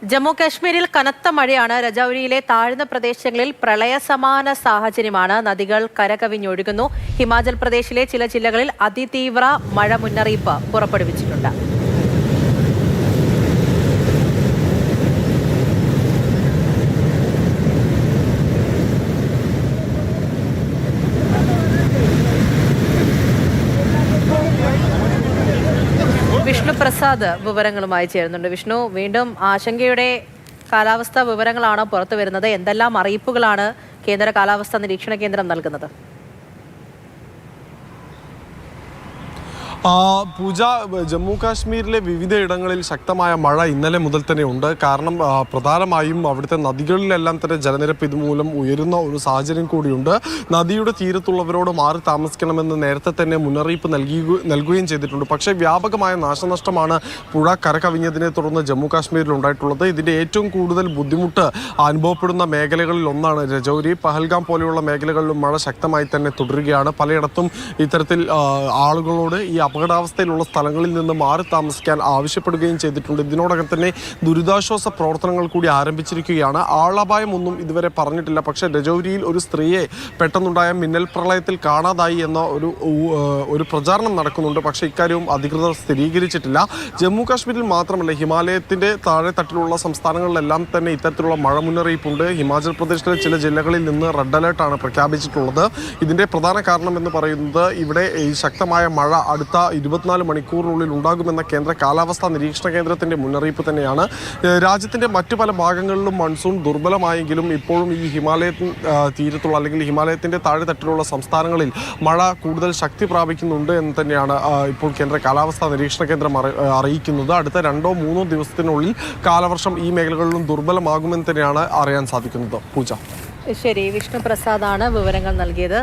ജമ്മു കാശ്മീരിൽ കനത്ത മഴയാണ്. രജൌരിയിലെ താഴ്ന്ന പ്രദേശങ്ങളിൽ പ്രളയസമാന സാഹചര്യമാണ്. നദികൾ കരകവിഞ്ഞൊഴുകുന്നു. ഹിമാചൽ പ്രദേശിലെ ചില ജില്ലകളിൽ അതിതീവ്ര മഴ മുന്നറിയിപ്പ് പുറപ്പെടുവിച്ചിട്ടുണ്ട്. വിഷ്ണു പ്രസാദ് വിവരങ്ങളുമായി ചേരുന്നുണ്ട്. വിഷ്ണു, വീണ്ടും ആശങ്കയുടെ കാലാവസ്ഥാ വിവരങ്ങളാണ് പുറത്തു വരുന്നത്. എന്തെല്ലാം അറിയിപ്പുകളാണ് കേന്ദ്ര കാലാവസ്ഥാ നിരീക്ഷണ കേന്ദ്രം നൽകുന്നത്? പൂജ, ജമ്മു കാശ്മീരിലെ വിവിധയിടങ്ങളിൽ ശക്തമായ മഴ ഇന്നലെ മുതൽ തന്നെ ഉണ്ട്. കാരണം പ്രധാനമായും അവിടുത്തെ നദികളിലെല്ലാം തന്നെ ജലനിരപ്പ് ഇതുമൂലം ഉയരുന്ന ഒരു സാഹചര്യം കൂടിയുണ്ട്. നദിയുടെ തീരത്തുള്ളവരോട് മാറി താമസിക്കണമെന്ന് നേരത്തെ തന്നെ മുന്നറിയിപ്പ് നൽകുകയും ചെയ്തിട്ടുണ്ട്. പക്ഷേ വ്യാപകമായ നാശനഷ്ടമാണ് പുഴ കരകവിഞ്ഞതിനെ തുടർന്ന് ജമ്മു കാശ്മീരിൽ ഉണ്ടായിട്ടുള്ളത്. ഇതിൻ്റെ ഏറ്റവും കൂടുതൽ ബുദ്ധിമുട്ട് അനുഭവപ്പെടുന്ന മേഖലകളിൽ ഒന്നാണ് രജൌരി. പഹൽഗാം പോലെയുള്ള മേഖലകളിലും മഴ ശക്തമായി തന്നെ തുടരുകയാണ്. പലയിടത്തും ഇത്തരത്തിൽ ആളുകളോട് ഈ അപകടാവസ്ഥയിലുള്ള സ്ഥലങ്ങളിൽ നിന്ന് മാറി താമസിക്കാൻ ആവശ്യപ്പെടുകയും ചെയ്തിട്ടുണ്ട്. ഇതിനോടകം തന്നെ ദുരിതാശ്വാസ പ്രവർത്തനങ്ങൾ കൂടി ആരംഭിച്ചിരിക്കുകയാണ്. ആളപായം ഒന്നും ഇതുവരെ പറഞ്ഞിട്ടില്ല. പക്ഷേ രജൌരിയിൽ ഒരു സ്ത്രീയെ പെട്ടെന്നുണ്ടായ മിന്നൽ പ്രളയത്തിൽ കാണാതായി എന്ന ഒരു പ്രചാരണം നടക്കുന്നുണ്ട്. പക്ഷേ ഇക്കാര്യവും അധികൃതർ സ്ഥിരീകരിച്ചിട്ടില്ല. ജമ്മു കാശ്മീരിൽ മാത്രമല്ല, ഹിമാലയത്തിൻ്റെ താഴെ തട്ടിലുള്ള സംസ്ഥാനങ്ങളിലെല്ലാം തന്നെ ഇത്തരത്തിലുള്ള മഴ മുന്നറിയിപ്പുണ്ട്. ഹിമാചൽ പ്രദേശിലെ ചില ജില്ലകളിൽ നിന്ന് റെഡ് അലേർട്ടാണ് പ്രഖ്യാപിച്ചിട്ടുള്ളത്. ഇതിൻ്റെ പ്രധാന കാരണം എന്ന് പറയുന്നത് ഇവിടെ ഈ ശക്തമായ മഴ അടുത്ത 24 മണിക്കൂറിനുള്ളിൽ ഉണ്ടാകുമെന്ന കേന്ദ്ര കാലാവസ്ഥാ നിരീക്ഷണ കേന്ദ്രത്തിൻ്റെ മുന്നറിയിപ്പ് തന്നെയാണ്. രാജ്യത്തിൻ്റെ മറ്റു പല ഭാഗങ്ങളിലും മൺസൂൺ ദുർബലമായെങ്കിലും ഇപ്പോഴും ഈ ഹിമാലയത്തിന് തീരത്തുള്ള അല്ലെങ്കിൽ ഹിമാലയത്തിൻ്റെ താഴെ തട്ടിലുള്ള സംസ്ഥാനങ്ങളിൽ മഴ കൂടുതൽ ശക്തി പ്രാപിക്കുന്നുണ്ട് എന്ന് തന്നെയാണ് ഇപ്പോൾ കേന്ദ്ര കാലാവസ്ഥാ നിരീക്ഷണ കേന്ദ്രം അറിയിക്കുന്നത്. അടുത്ത 2-3 ദിവസത്തിനുള്ളിൽ കാലവർഷം ഈ മേഖലകളിലും ദുർബലമാകുമെന്ന് തന്നെയാണ് അറിയാൻ സാധിക്കുന്നത്. പൂജ. ശരി, വിഷ്ണു പ്രസാദാണ് വിവരങ്ങൾ നൽകിയത്.